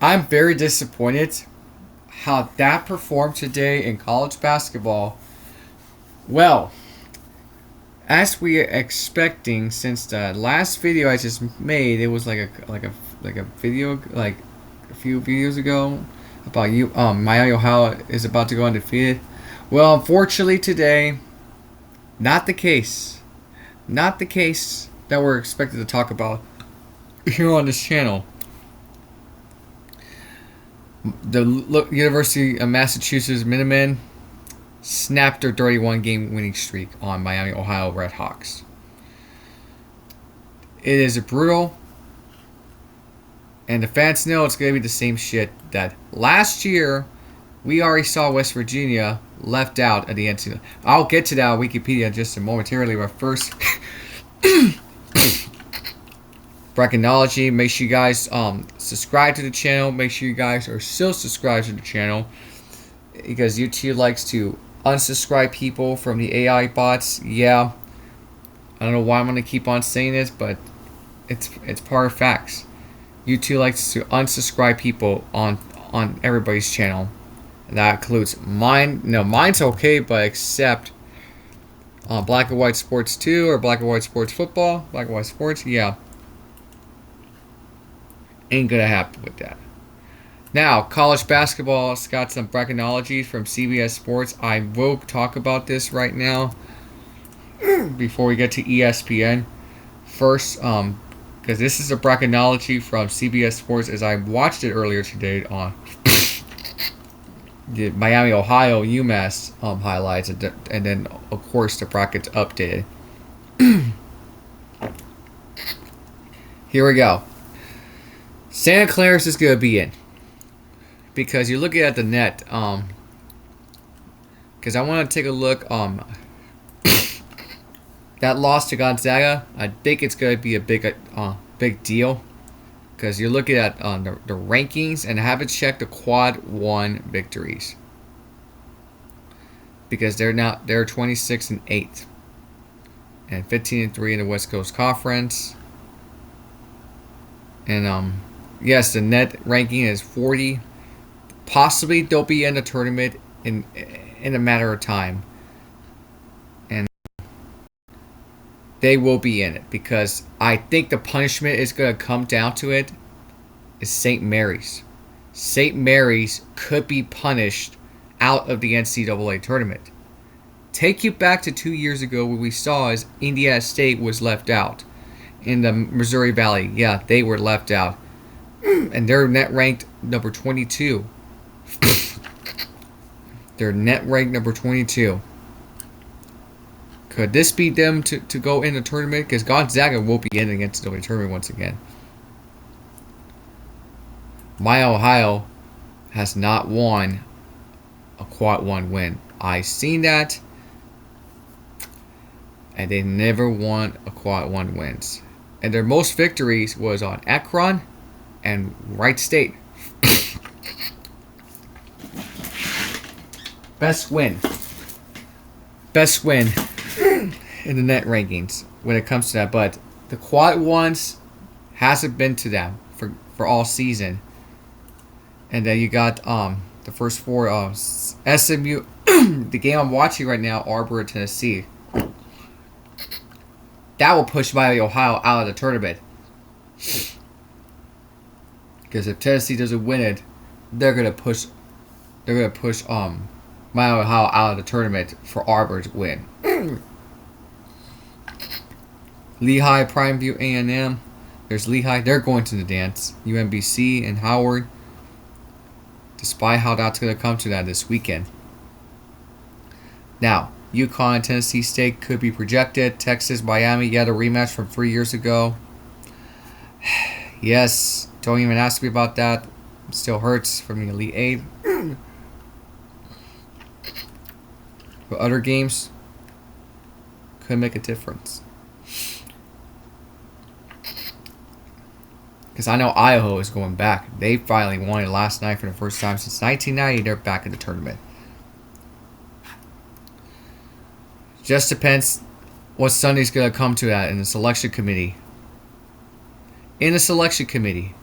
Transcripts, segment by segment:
I'm very disappointed how that performed today in college basketball. Well, as we are expecting, since the last video I just made, it was like a video like a few videos ago about Miami Ohio is about to go undefeated. Well, unfortunately today, not the case. Not the case that we're expected to talk about here on this channel. The University of Massachusetts Minutemen snapped their 31-game winning streak on Miami, Ohio RedHawks. It is brutal, and the fans know it's going to be the same shit that last year we already saw West Virginia left out at the NCAA. I'll get to that on Wikipedia just momentarily, but first, bracketology. Make sure you guys subscribe to the channel. Make sure you guys are still subscribed to the channel, because YouTube likes to unsubscribe people from the AI bots. Yeah, I don't know why I'm gonna keep on saying this, but it's part of facts. YouTube likes to unsubscribe people on everybody's channel. And that includes mine. No, mine's okay, but except Black and White Sports 2 or Black and White Sports Football. Black and White Sports, yeah. Ain't gonna happen with that. Now, college basketball's got some bracketology from CBS Sports. I will talk about this right now before we get to ESPN. First, because this is a bracketology from CBS Sports, as I watched it earlier today on the Miami, Ohio, UMass highlights, and then, of course, the brackets updated. Here we go. Santa Clarus is going to be in. Because you're looking at the net. Because I want to take a look. That loss to Gonzaga, I think it's going to be a big deal. Because you're looking at the rankings, and I haven't checked the quad 1 victories. Because they're 26-8. And 15-3 in the West Coast Conference. And yes, the net ranking is 40. Possibly they'll be in the tournament in a matter of time. And they will be in it, because I think the punishment is going to come down to it is St. Mary's. St. Mary's could be punished out of the NCAA tournament. Take you back to 2 years ago, what we saw is Indiana State was left out in the Missouri Valley. Yeah, they were left out. And they're net ranked number 22. They're net ranked number 22. Could this beat them to go in the tournament? Because Gonzaga will be in against the tournament once again. My Ohio has not won a quad 1 win. I seen that. And they never won a quad 1 wins. And their most victories was on Akron and Wright State. Best win in the net rankings when it comes to that. But the quad 1s hasn't been to them for all season. And then you got the first 4 SMU. The game I'm watching right now, Arbor, Tennessee. That will push Miami, Ohio out of the tournament. Because if Tennessee doesn't win it, they're gonna push Miami, Ohio out of the tournament for Arbor to win. Lehigh, Primeview, A&M. There's Lehigh. They're going to the dance. UMBC and Howard. Despite how that's going to come to that this weekend. Now, UConn and Tennessee State could be projected. Texas, Miami, yeah, the rematch from 3 years ago. Yes, don't even ask me about that. It still hurts from the Elite Eight. But other games could make a difference. Because I know Idaho is going back. They finally won it last night for the first time since 1990. They're back in the tournament. Just depends what Sunday's going to come to that in the selection committee. In the selection committee.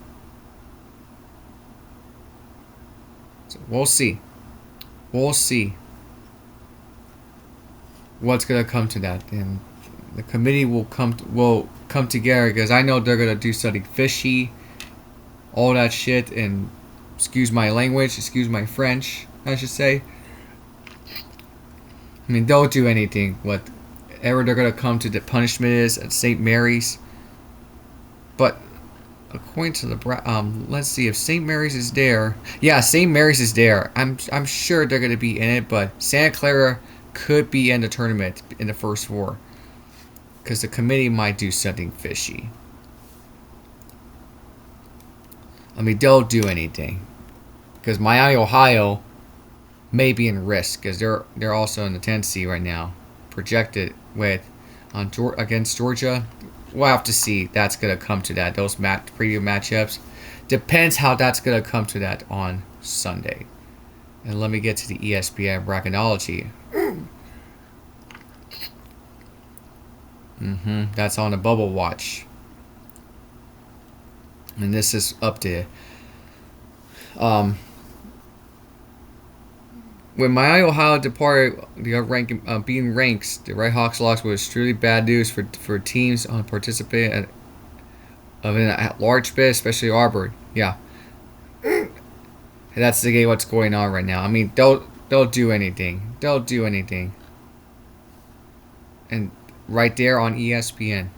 So we'll see. We'll see what's gonna come to that, and the committee will come together because I know they're gonna do something fishy, all that shit, and excuse my language, excuse my French, I should say. I mean, they'll do anything. Whatever they're gonna come to the punishment is at St. Mary's. But according to the let's see if St. Mary's is there. Yeah, St. Mary's is there. I'm sure they're gonna be in it, but Santa Clara could be in the tournament in the first four because the committee might do something fishy. I mean, they'll do anything because Miami, Ohio, may be in risk because they're also in the 10th seed right now, projected with against Georgia. We'll have to see. That's gonna come to that. Those preview matchups depends how that's gonna come to that on Sunday. And let me get to the ESPN bracketology. That's on the bubble watch, and this is up to when Miami, Ohio departed the being ranked, the RedHawks loss was truly bad news for teams participating in an at-large bid, especially Auburn. Yeah, and that's the game. What's going on right now? I mean, they'll do anything. They'll do anything. And right there on ESPN,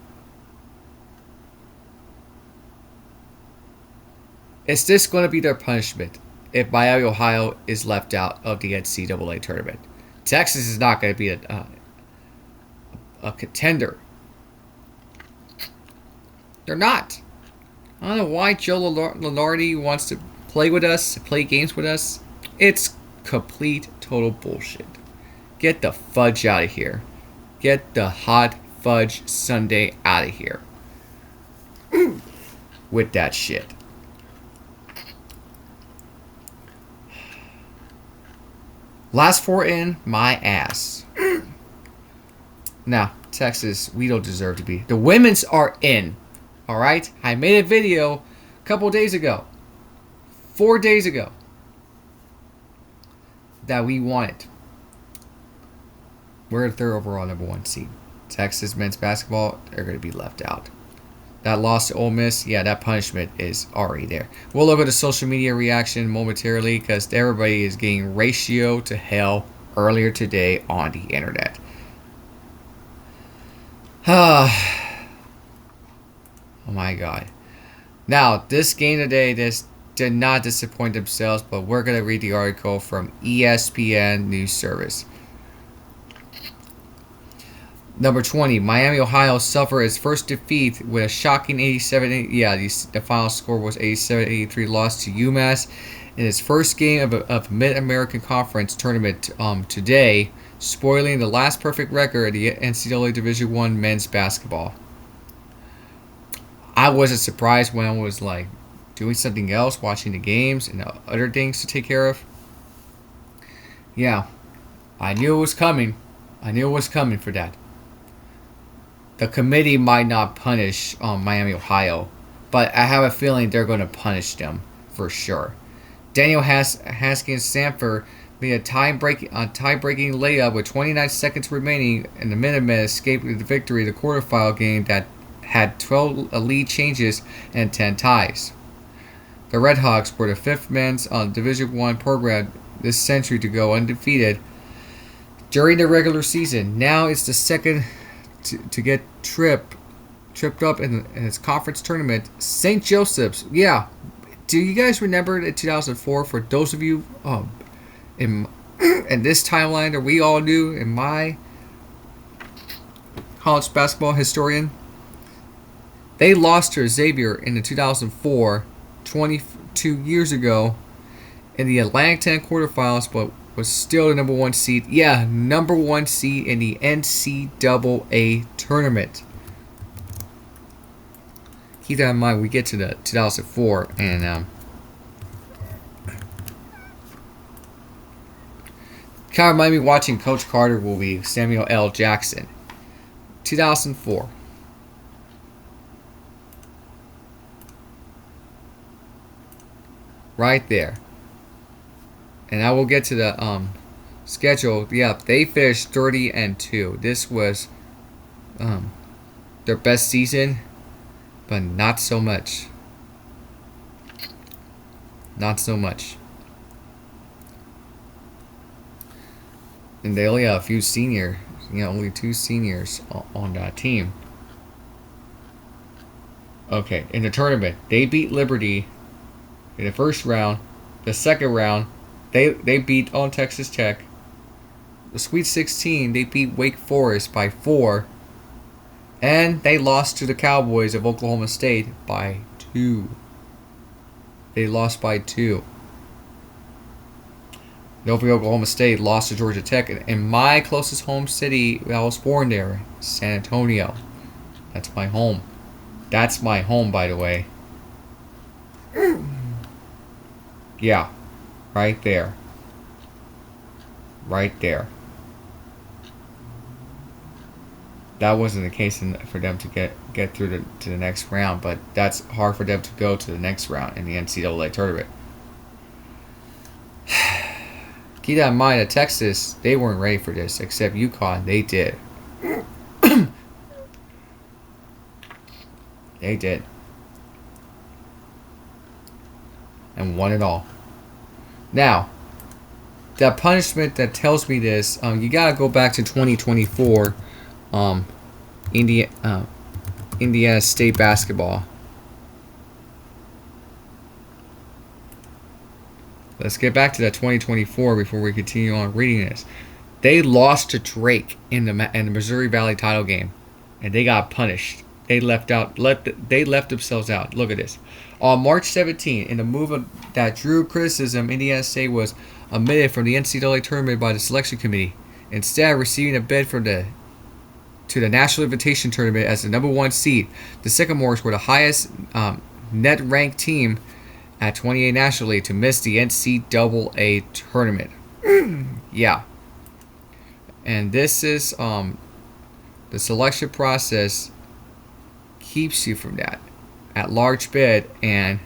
is this going to be their punishment if Miami, Ohio is left out of the NCAA tournament? Texas is not going to be a contender. They're not. I don't know why Joe Lunardi wants to play with us, play games with us. It's complete, total bullshit. Get the fudge out of here. Get the hot fudge sundae out of here. With that shit. Last four in, my ass. Now, Texas, we don't deserve to be. The women's are in. Alright? I made a video a couple days ago. 4 days ago. That we wanted. We're the third overall number 1 seed. Texas men's basketball, they're going to be left out. That loss to Ole Miss, yeah, that punishment is already there. We'll look at the social media reaction momentarily because everybody is getting ratio to hell earlier today on the internet. Oh my God. Now, this game today, this did not disappoint themselves, but we're going to read the article from ESPN News Service. Number 20, Miami, Ohio suffered its first defeat with a shocking 87. Yeah, the final score was 87-83 loss to UMass in its first game of Mid-American Conference tournament today, spoiling the last perfect record of the NCAA Division I men's basketball. I wasn't surprised when I was like doing something else, watching the games and other things to take care of. Yeah, I knew it was coming. I knew it was coming for that. The committee might not punish Miami, Ohio, but I have a feeling they're going to punish them for sure. Daniel Hankins-Sanford made a tie-breaking layup with 29 seconds remaining, and the Minutemen escaped the victory in the quarterfinal game that had 12 lead changes and 10 ties. The RedHawks were the fifth men's Division I program this century to go undefeated during the regular season. Now it's the second to get tripped up in its conference tournament. St. Joseph's, yeah. Do you guys remember in 2004? For those of you in this timeline that we all knew, in my college basketball historian, they lost to Xavier in the 2004, 22 years ago, in the Atlantic 10 quarterfinals, but was still the number 1 seed. Yeah, number 1 seed in the NCAA tournament. Keep that in mind. We get to the 2004 and kind of remind me watching Coach Carter movie, Samuel L. Jackson. 2004. Right there. And I will get to the schedule. Yeah, they finished 30-2. This was their best season, but not so much. Not so much. And they only have a few seniors. Only 2 seniors on that team. Okay, in the tournament, they beat Liberty in the first round. The second round, they beat on Texas Tech. The Sweet 16, they beat Wake Forest by 4. And they lost to the Cowboys of Oklahoma State by 2. They lost by 2. Oklahoma State lost to Georgia Tech in my closest home city. I was born there, San Antonio. That's my home. That's my home, by the way. Yeah, right there. Right there. That wasn't the case for them to get through to the next round, but that's hard for them to go to the next round in the NCAA tournament. Keep that in mind that Texas, they weren't ready for this, except UConn, they did. They did. And won it all. Now, the punishment that tells me this, you gotta go back to 2024, Indiana State basketball. Let's get back to that 2024 before we continue on reading this. They lost to Drake in the Missouri Valley title game, and they got punished. They left themselves out. Look at this. On March 17, in a move that drew criticism, Indiana State was omitted from the NCAA tournament by the selection committee, instead receiving a bid to the National Invitation Tournament as the number 1 seed. The Sycamores were the highest net ranked team at 28 nationally to miss the NCAA tournament. Yeah. And this is the selection process keeps you from that at large bid and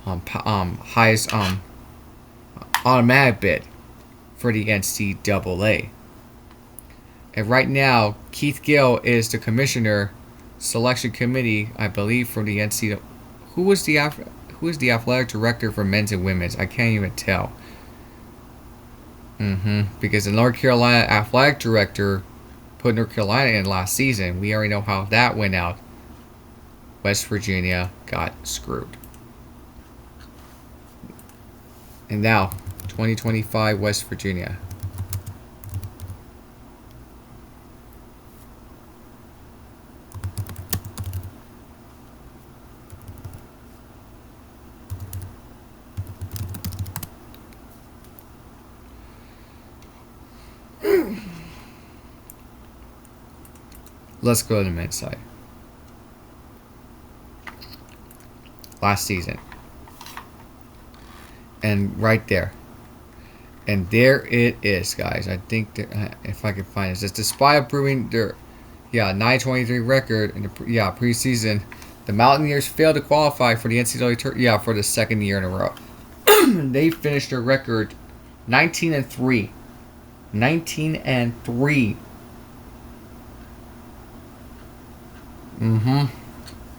highest automatic bid for the NCAA. And right now, Keith Gill is the commissioner, selection committee, I believe, for the NCAA. Who is the athletic director for men's and women's? I can't even tell. Because the North Carolina athletic director put North Carolina in last season. We already know how that went out. West Virginia got screwed. And now, 2025 West Virginia. Let's go to the men's side. Last season. And right there. And there it is, guys. I think that, if I can find it. It's despite improving their 9-23 record in the preseason, the Mountaineers failed to qualify for the NCAA for the second year in a row. They finished their record 19-3. 19-3.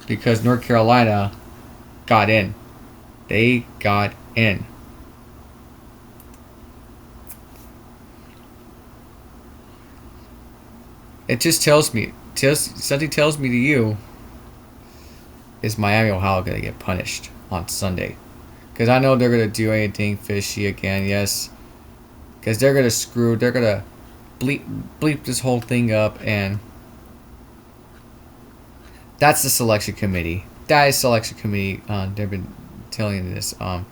Because North Carolina got in. They got in. It just tells me, something tells me to you, is Miami, Ohio going to get punished on Sunday? Because I know they're going to do anything fishy again, yes. Because they're going to bleep this whole thing up, and that's the selection committee. That is selection committee. They've been telling you this. For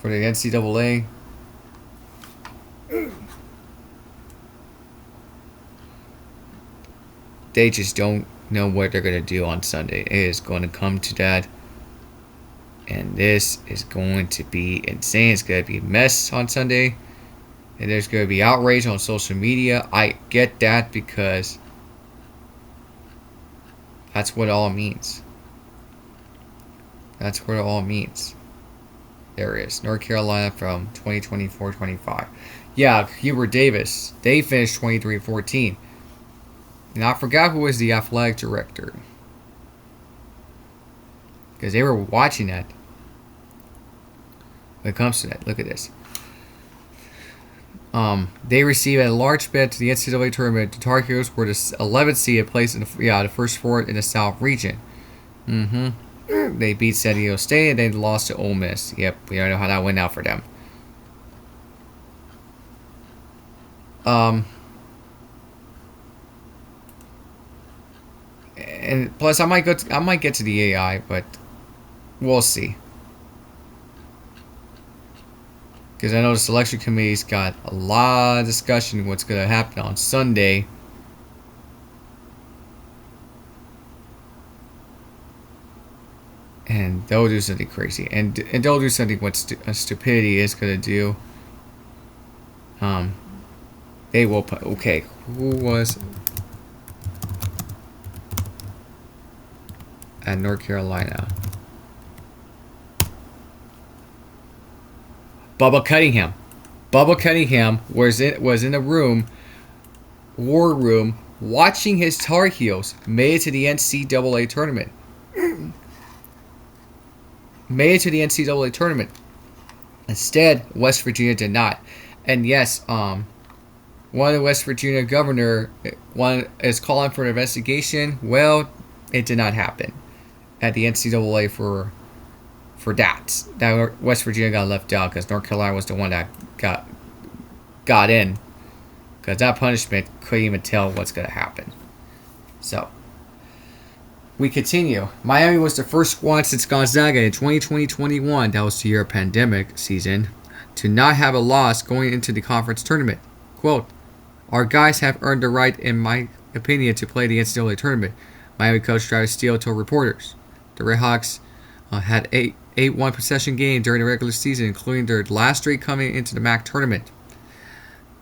the NCAA, they just don't know what they're going to do on Sunday. It is going to come to that. And this is going to be insane. It's going to be a mess on Sunday. And there's going to be outrage on social media. I get that because that's what it all means. That's what it all means. There it is. North Carolina from 2024-25. Yeah, Hubert Davis. They finished 23-14. And I forgot who was the athletic director. Because they were watching that. When it comes to that, look at this. They received a large bid to the NCAA tournament. The Tar Heels were the 11th seed, placed in the first four in the South region. They beat San Diego State and they lost to Ole Miss. Yep, we already know how that went out for them. And plus, I might get to the AI, but we'll see. Because I know the selection committee's got a lot of discussion what's going to happen on Sunday. And they'll do something crazy. And they'll do something what stupidity is going to do. They will put... Okay, who was... at North Carolina? Bubba Cunningham. Bubba Cunningham was in the war room, watching his Tar Heels made it to the NCAA tournament. Instead, West Virginia did not. And yes, one of the West Virginia governor is calling for an investigation. Well, it did not happen at the NCAA for that. That West Virginia got left out because North Carolina was the one that got in. Because that punishment couldn't even tell what's going to happen. So, we continue. Miami was the first squad since Gonzaga in 2020-21, that was the year of pandemic season, to not have a loss going into the conference tournament. Quote, "Our guys have earned the right, in my opinion, to play the NCAA tournament," Miami coach Travis Steele told reporters. The RedHawks had 8 one-possession game during the regular season, including their last streak coming into the MAC tournament.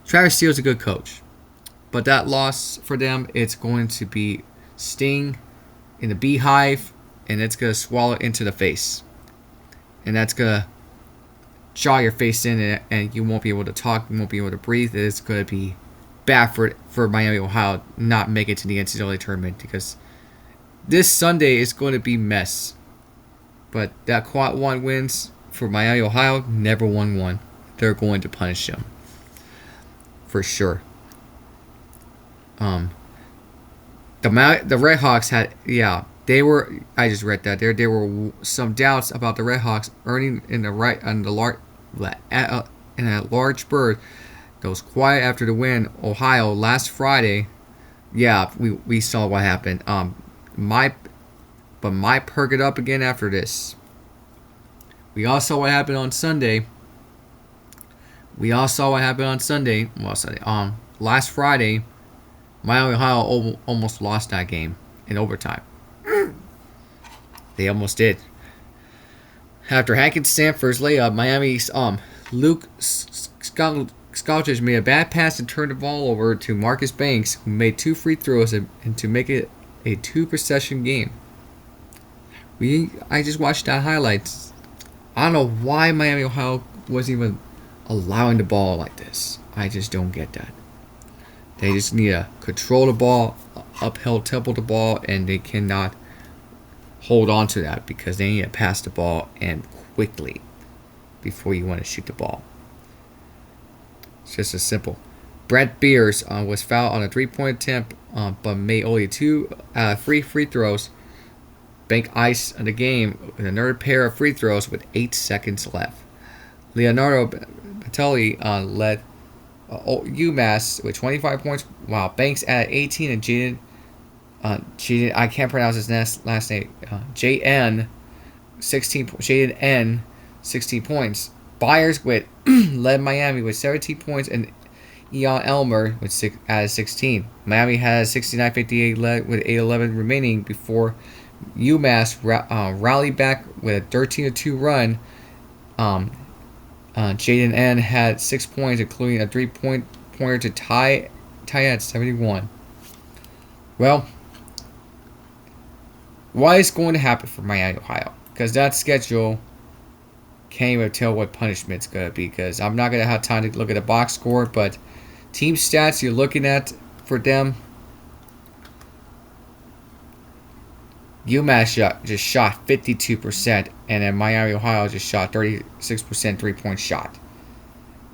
Travis Steele's a good coach, but that loss for them, it's going to be sting in the beehive, and it's going to swallow into the face. And that's going to jaw your face in, and you won't be able to talk, you won't be able to breathe. It's going to be bad for Miami, Ohio, not make it to the NCAA tournament, because this Sunday is going to be mess. But that quad one wins for Miami, Ohio, never won one. They're going to punish them. For sure. The RedHawks had, I just read that. There were some doubts about the RedHawks earning in a large berth that was quiet after the win, Ohio, last Friday. Yeah, we saw what happened. Might perk it up again after this. We all saw what happened on Sunday. Last Friday, Miami, Ohio almost lost that game in overtime. They almost did. After Hankins-Sanford's layup, Miami's Luke Scottridge made a bad pass and turned the ball over to Marcus Banks, who made 2 free throws and to make it a 2-possession game. I just watched that highlights. I don't know why Miami, Ohio wasn't even allowing the ball like this. I just don't get that. They just need to control the ball, uphill tempo the ball, and they cannot hold on to that because they need to pass the ball and quickly before you want to shoot the ball. It's just as simple. Brent Beers was fouled on a 3-point attempt, but made only 2 free throws. Bank ice in the game with another pair of free throws with 8 seconds left. Leonardo Batelli led UMass with 25 points, while Banks added 18 and Jaden, I can't pronounce his last name, Jaden N 16 points. Byers led Miami with 17 points, and Eon Elmer added 16. Miami had 69-58 led with 8:11 remaining before UMass rallied back with a 13-2 run. Jaden N had 6 points, including a 3-pointer to tie at 71. Well, what is going to happen for Miami, Ohio? Because that schedule can't even tell what punishment's gonna be. Because I'm not gonna have time to look at the box score, but team stats you're looking at for them. UMass just shot 52%, and then Miami, Ohio just shot 36% three-point shot.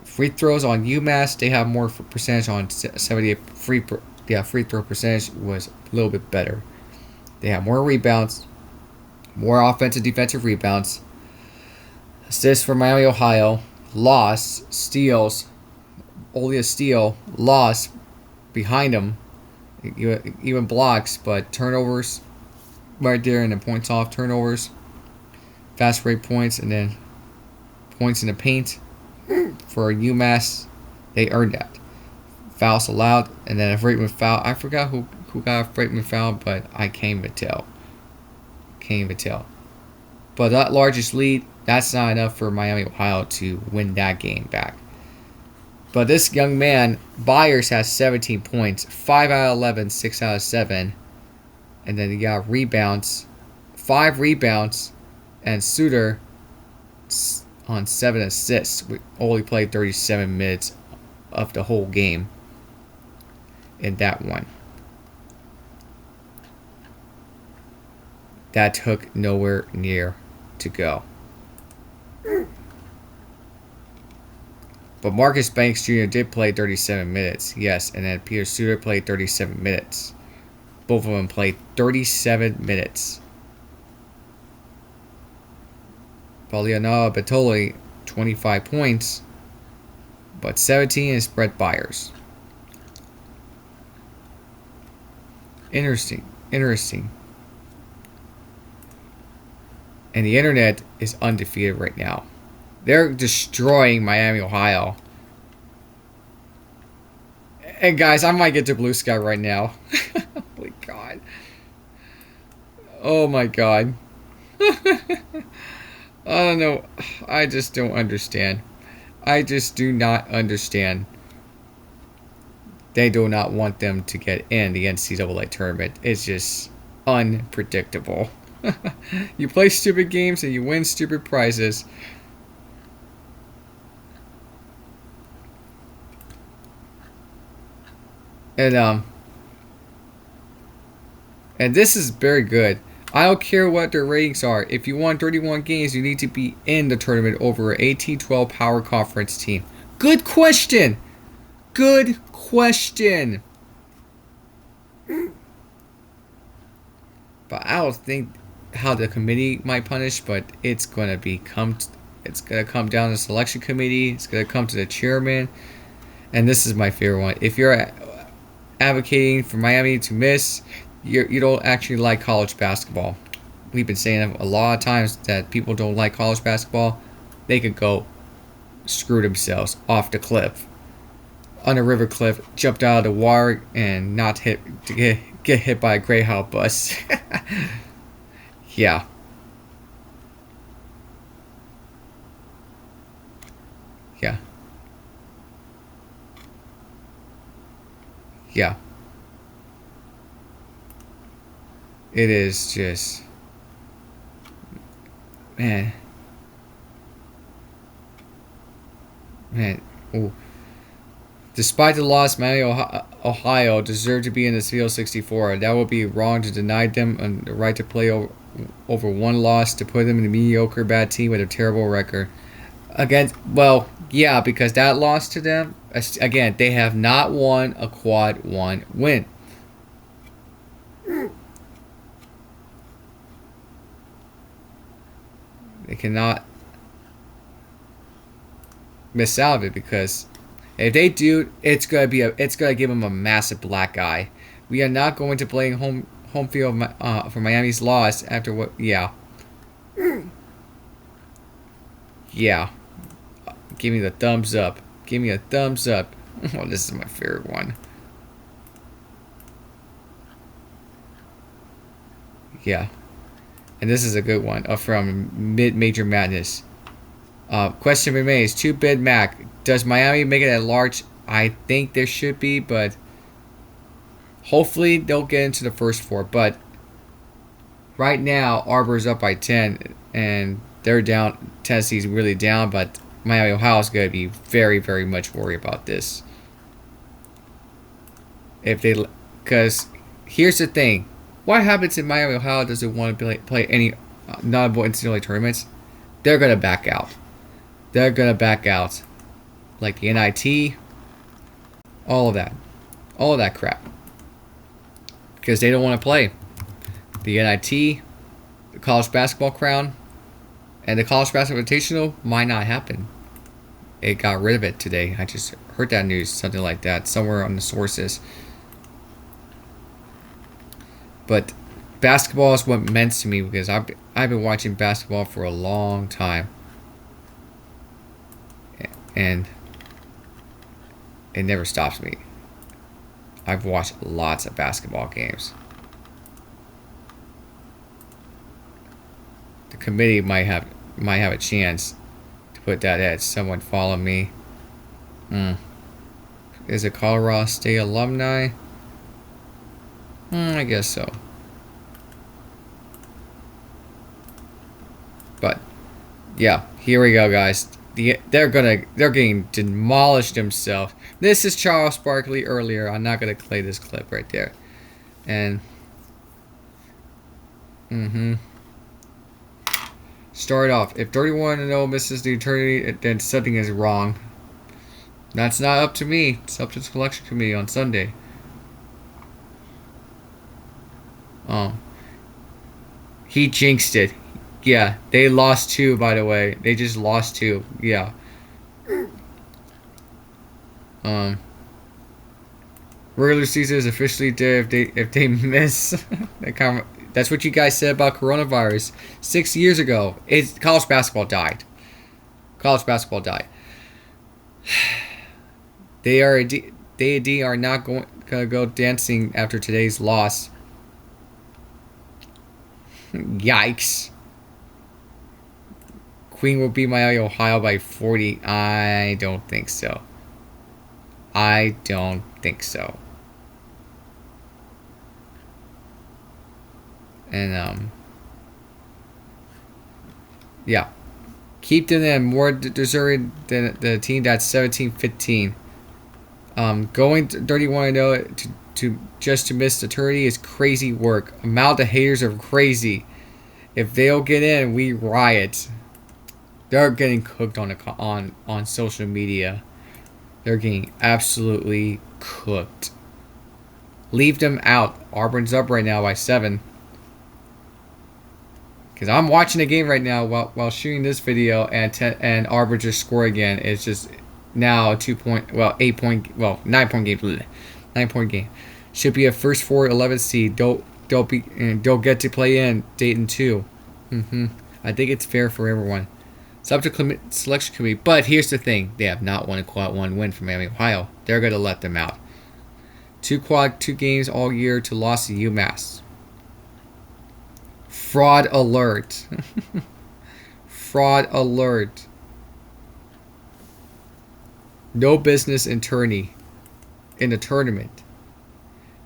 Free throws on UMass, they have more percentage on 78 free throw percentage was a little bit better. They have more rebounds, more offensive defensive rebounds. Assists for Miami, Ohio, loss, steals, only a steal, loss behind them, even blocks, but turnovers right there, and then points off turnovers, fast break points, and then points in the paint. For UMass, they earned that. Fouls allowed, and then a Freitman foul. I forgot who got a Freitman foul, but I can't even tell. But that largest lead, that's not enough for Miami, Ohio to win that game back. But this young man, Byers, has 17 points, 5 out of 11, 6 out of 7. And then he got rebounds, 5 rebounds, and Suter on 7 assists. We only played 37 minutes of the whole game in that one. That took nowhere near to go. But Marcus Banks Jr. did play 37 minutes, yes, and then Peter Suter played 37 minutes. Both of them played 37 minutes. Leonardo Bertoli, 25 points, but 17 is Brett Byers. Interesting. And the internet is undefeated right now. They're destroying Miami, Ohio. And guys, I might get to Blue Sky right now. Holy God. Oh my God. I don't know. I just don't understand. I just do not understand. They do not want them to get in the NCAA tournament. It's just unpredictable. You play stupid games and you win stupid prizes. And this is very good. I don't care what their ratings are. If you won 31 games, you need to be in the tournament over an 18-12 power conference team. Good question. But I don't think how the committee might punish, but it's gonna come down to the selection committee. It's gonna come to the chairman, and this is my favorite one. If you're advocating for Miami to miss, you don't actually like college basketball. We've been saying a lot of times that people don't like college basketball. They could go screw themselves off the cliff, on a river cliff, jumped out of the water, and not get hit by a Greyhound bus. Yeah. It is just, man. Ooh. Despite the loss, Miami, Ohio deserved to be in the Field 64. That would be wrong to deny them the right to play over one loss, to put them in a mediocre bad team with a terrible record. Well, yeah, because that loss to them, again, they have not won a quad 1 win. They cannot miss out of it, because if they do, it's gonna give them a massive black eye. We are not going to play home field for Miami's loss after what? Yeah. Give me the thumbs up. Oh, this is my favorite one. Yeah. And this is a good one from Mid-Major Madness. Question remains: 2-bid Mac. Does Miami make it at large? I think there should be, but hopefully they'll get into the first 4. But Right now, Arbor's up by 10, and they're down. Tennessee's really down, but Miami Ohio's going to be very, very much worried about this. If they, because here's the thing, what happens if Miami Ohio doesn't want to play any non-bowl NCAA tournaments? They're going to back out. They're going to back out, like the NIT, all of that crap, because they don't want to play the NIT, the college basketball crown, and the college basketball invitational might not happen. It got rid of it today. I just heard that news, something like that, somewhere on the sources. But basketball is what meant to me, because I've been watching basketball for a long time, and it never stops me. I've watched lots of basketball games. The committee might have a chance to put that at. Someone follow me. Is it Colorado State alumni? I guess so. But yeah, here we go, guys. They're getting demolished themselves. This is Charles Barkley earlier. I'm not gonna play this clip right there. And start off. If 31-0 misses the Tourney, then something is wrong. That's not up to me. It's up to the selection committee on Sunday. He jinxed it. Yeah, they lost 2, by the way. They just lost 2. Yeah. Regular season is officially dead if they miss. That's what you guys said about coronavirus 6 years ago. College basketball died. College basketball died. They are not gonna go dancing after today's loss. Yikes. Queen will beat Miami Ohio by 40. I don't think so. I don't think so. And yeah, keep them more deserving than the team that's 17-15. Going 31-0 to just to miss the tourney is crazy work. Amount of haters are crazy. If they'll get in, we riot. They're getting cooked on social media. They're getting absolutely cooked. Leave them out. Auburn's up right now by 7. Because I'm watching the game right now while shooting this video, and Auburn just scored again. It's just now a 9-point game. 9-point game. Should be a first 4-11 seed. Don't get to play in Dayton 2. I think it's fair for everyone. It's up to selection committee. But here's the thing: they have not won a quad 1 win from Miami, Ohio. They're going to let them out. 2 games all year to loss to UMass. Fraud alert. Fraud alert. No business in Tourney in the tournament.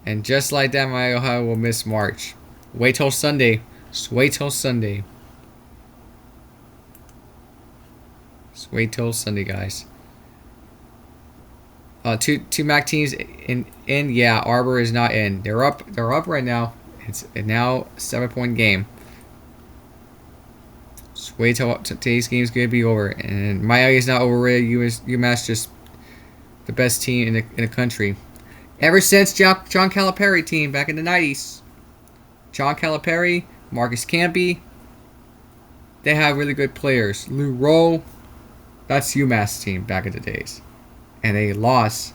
And just like that, Miami, Ohio will miss March. Wait till Sunday. Just wait till Sunday. Just wait till Sunday, guys. Two MAC teams in. Yeah, Arbor is not in. They're up right now. It's now a 7-point game. Just wait till today's game is gonna be over. And Miami is not overrated. UMass just the best team in the country. Ever since John Calipari team back in the 90s. John Calipari, Marcus Camby. They have really good players. Lou Rowe. That's UMass team back in the days. And they lost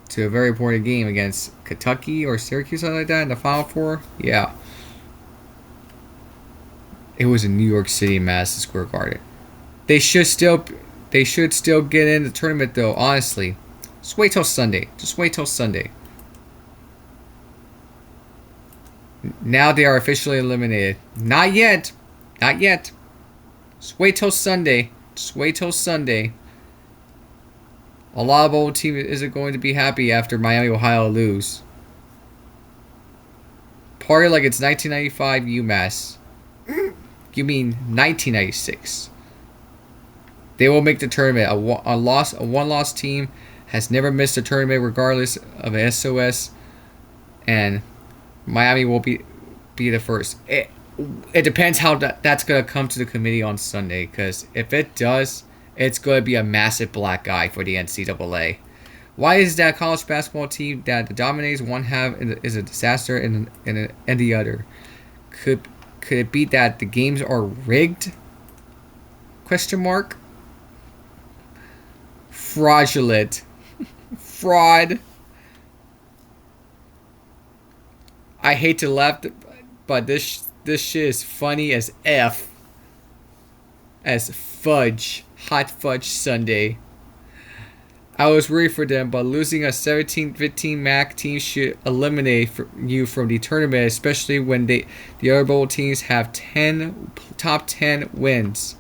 to a very important game against Kentucky or Syracuse, something like that, in the Final Four. Yeah. It was in New York City, Madison Square Garden. They should still get in the tournament, though, honestly. Just wait till Sunday. Just wait till Sunday. Now they are officially eliminated. Not yet. Not yet. Just wait till Sunday. Just wait till Sunday. A lot of old team isn't going to be happy after Miami, Ohio lose. party like it's 1995 UMass. You mean 1996? They will make the tournament. A one-loss team has never missed a tournament, regardless of an SOS, and Miami will be the first. It depends how that's gonna come to the committee on Sunday. Because if it does, it's gonna be a massive black eye for the NCAA. Why is that college basketball team that dominates one half is a disaster and the other? Could it be that the games are rigged? Question mark. Fraudulent. Fraud. I hate to laugh, but this shit is funny as F. As fudge. Hot fudge Sunday. I was worried for them, but losing a 17-15 MAC team should eliminate you from the tournament, especially when the other bowl teams have top 10 wins.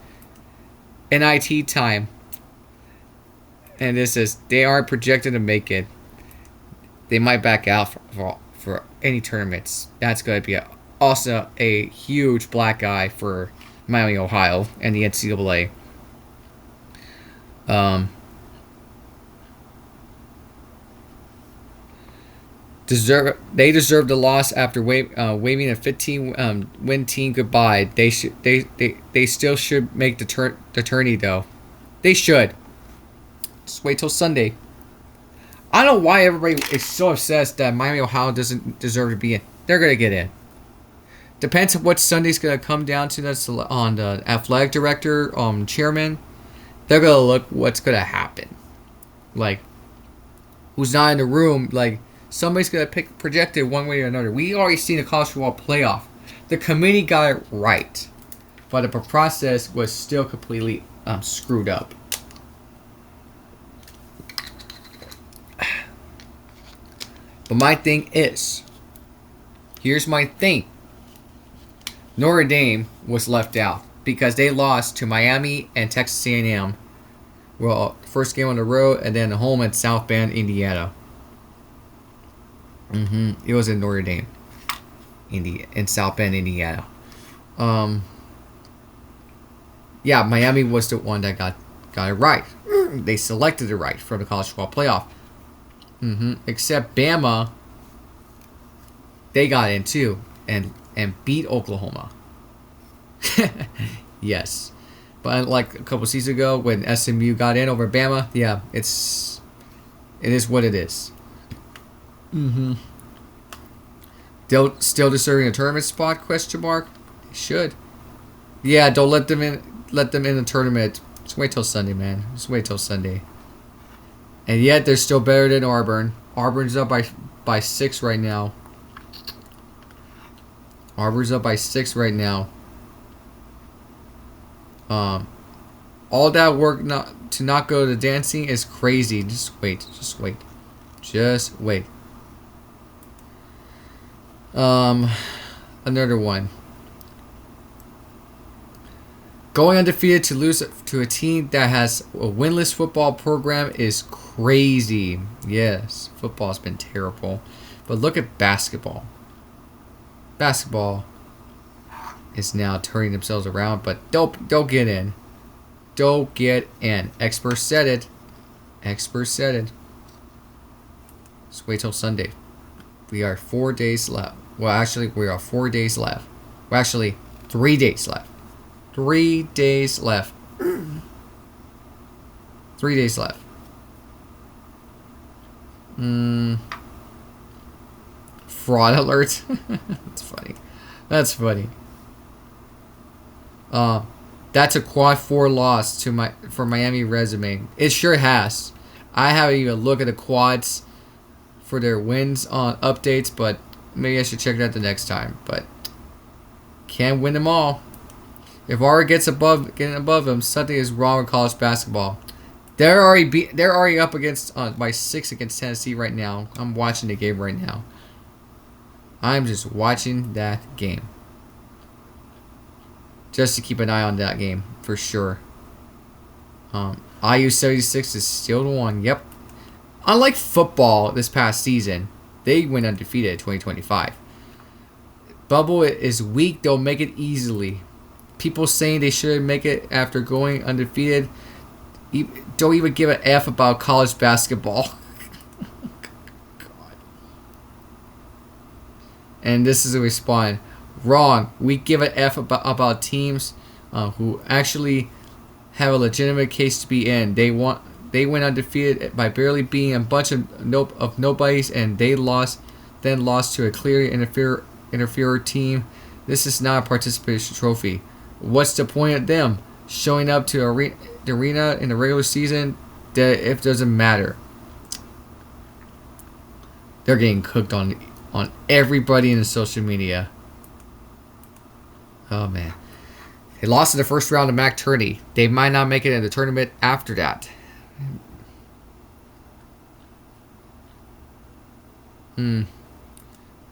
NIT time. And this is, they aren't projected to make it. They might back out for any tournaments. That's going to be also a huge black eye for Miami, Ohio, and the NCAA. They deserve the loss after waving a 15 win team goodbye. They still should make the tourney though. They should. Just wait till Sunday. I don't know why everybody is so obsessed that Miami, Ohio doesn't deserve to be in. They're gonna get in. Depends on what Sunday's gonna come down to. That's on the athletic director, chairman. They're gonna look what's gonna happen. Like, who's not in the room? Like, somebody's gonna pick projected one way or another. We already seen the college football playoff. The committee got it right, but the process was still completely screwed up. But my thing is, here's my thing. Notre Dame was left out because they lost to Miami and Texas A&M. Well, first game on the road and then home at South Bend, Indiana. It was in Notre Dame, in South Bend, Indiana. Yeah, Miami was the one that got it right. They selected it right for the college football playoff. Except Bama, they got in too and beat Oklahoma. Yes, but like a couple seasons ago when SMU got in over Bama, yeah, it is what it is. They'll still deserving a tournament spot? Question mark. They should. Yeah, don't let them in. Let them in the tournament. Just wait till Sunday, man. Just wait till Sunday. And yet they're still better than Auburn. Auburn's up by 6 right now. Auburn's up by 6 right now. All that work to not go to dancing is crazy. Just wait. Just wait. Just wait. Another one. Going undefeated to lose to a team that has a winless football program is crazy. Yes, football's been terrible. But look at basketball. Basketball is now turning themselves around, but don't get in. Don't get in. Experts said it. Experts said it. Just wait till Sunday. We are 4 days left. Well, actually, we are 4 days left. Well, actually, 3 days left. 3 days left. 3 days left. Fraud alert. That's funny. That's funny. That's a quad 4 loss for Miami resume. It sure has. I haven't even looked at the quads for their wins on updates, but maybe I should check it out the next time. But can't win them all. If Aura getting above them, something is wrong with college basketball. They're already up against by 6 against Tennessee right now. I'm watching the game right now. I'm just watching that game. Just to keep an eye on that game for sure. IU 76 is still the one. Yep. Unlike football this past season, they went undefeated in 2025. Bubble is weak. They'll make it easily. People saying they shouldn't make it after going undefeated don't even give an F about college basketball. And this is a response. Wrong. We give an F about teams who actually have a legitimate case to be in. They went undefeated by barely beating a bunch of nobodies, and they then lost to a clearly inferior team. This is not a participation trophy. What's the point of them showing up to the arena in the regular season? That it doesn't matter. They're getting cooked on everybody in the social media. Oh man, they lost in the first round to Tourney. They might not make it in the tournament after that.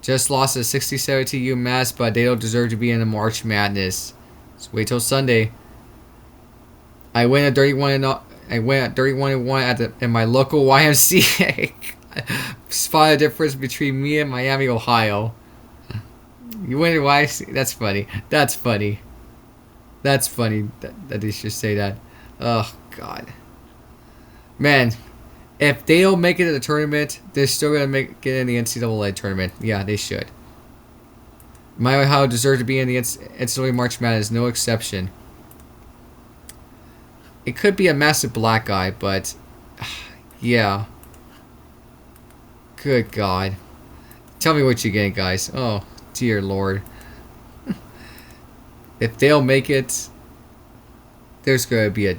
Just lost a 67 to UMass, but they don't deserve to be in the March Madness. So wait till Sunday. I went at 31. I went at 31-1 in my local YMCA. Spot a difference between me and Miami, Ohio. You wonder why? That's funny. That's funny. That's funny that they should say that. Oh God, man. If they don't make it to the tournament, they're still gonna get in the NCAA tournament. Yeah, they should. Miami, Ohio deserves to be in the NCAA March Madness. No exception. It could be a massive black eye, but yeah. Good God. Tell me what you're getting, guys. Oh, dear Lord. If they'll make it, there's going to be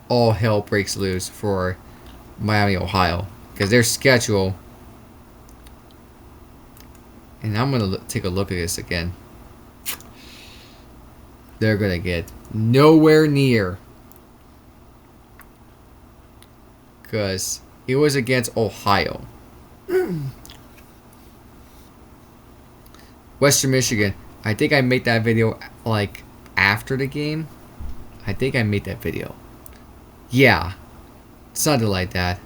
all hell breaks loose for Miami, Ohio. Because their schedule... And I'm going to take a look at this again. They're going to get nowhere near. Because it was against Ohio. Western Michigan. I think I made that video like after the game. I think I made that video. Yeah. Something like that.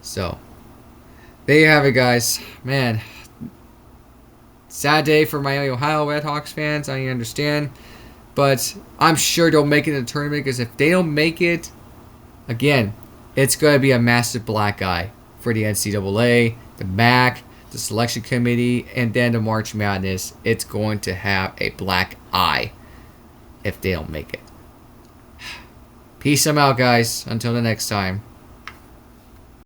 So. There you have it, guys. Man. Sad day for Miami, Ohio RedHawks fans. I understand. But I'm sure they'll make it in the tournament. Because if they don't make it, again, it's going to be a massive black eye for the NCAA, the MAC, the selection committee, and then the March Madness. It's going to have a black eye if they don't make it. Peace out, guys. Until the next time.